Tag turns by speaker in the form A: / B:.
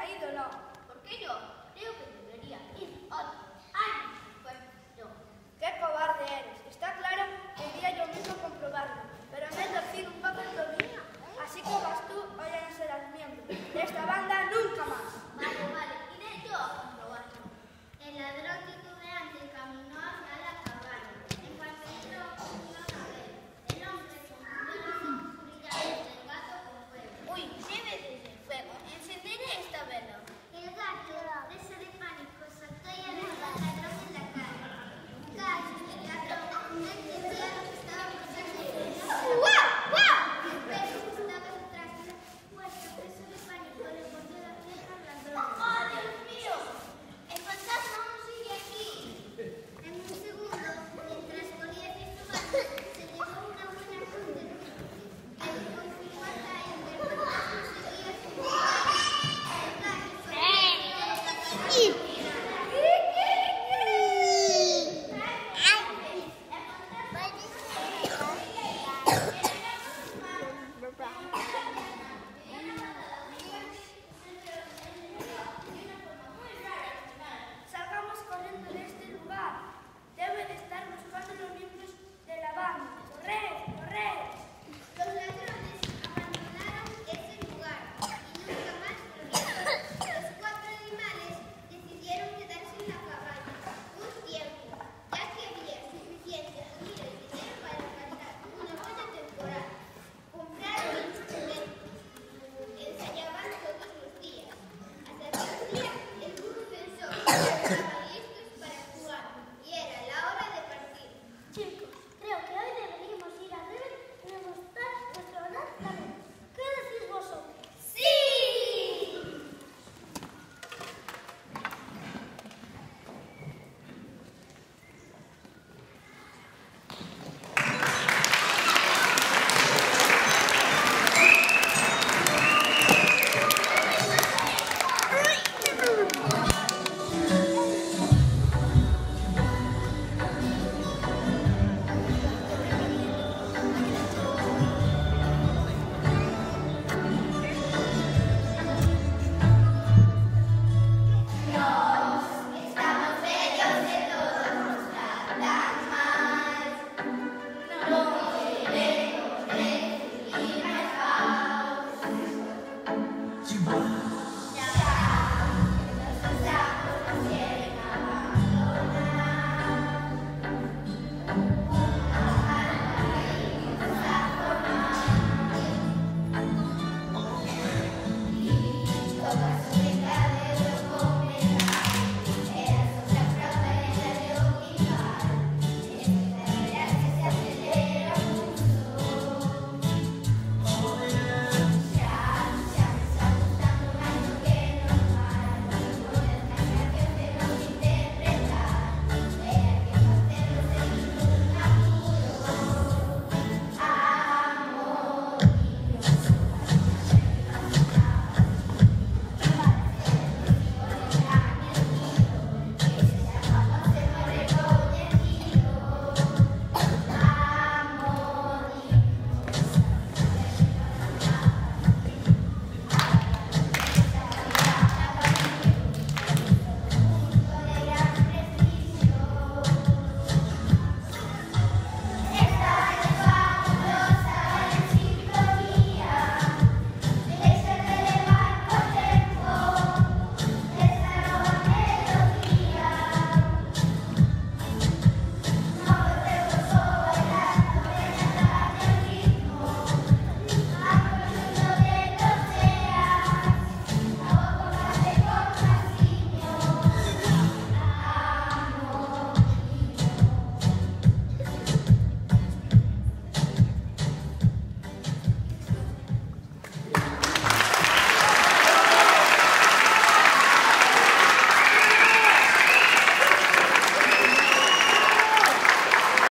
A: ha ido, no.
B: ¿Por qué yo? Creo que debería ir otro. ¡Ay! Pues yo.
A: ¡Qué cobarde eres! Está claro que iría yo mismo a comprobarlo, pero me he torcido un poco el tobillo. Así que vas tú o ya no serás miembro de esta banda nunca más.
B: Vale, iré yo a comprobarlo. El ladrón titubeante caminó hacia la cabaña. En cuanto entró, vio a ver. El hombre confundió las oscuridades del gato con fuego. Uy, debe de ser fuego. Encenderé esta vela. El gato, presa de pánico, saltó y arrojó al ladrón en la cara. Casi el ladrón no entendía lo que estaba pasando. ¡Guau! ¡Guau! El perro que estaba detrás de la puerta, preso de pánico, le mordió la pierna al ladrón. ¡Oh, Dios mío! ¡El fantasma aún sigue aquí! En un segundo, mientras corría hacia su mano, se llevó una buena cruz de luz que le confirmó a Caín que el fantasma seguía su lugar. El gato sonrió la cara.
A: Salgamos corriendo de este lugar. Debe de estar buscando a los miembros de la banda. ¡Corred! ¡Corred!
B: Los ladrones abandonaron ese lugar y nunca más volvieron. Los 4 animales decidieron quedarse en la cabaña un tiempo, ya que había suficiente comida y dinero para pasar una buena temporada. Compraron instrumentos, ensayaban todos los días. Hasta que un día el burro pensó que estaban listos para jugar y era la hora de partir.
C: Chicos, creo que hoy deberíamos ir a ver y demostrar nuestro gran talento. ¿Qué decís vosotros?
B: ¡Sí! Estamos bellos de todos nos tratan mal. No queremos recibir más caos.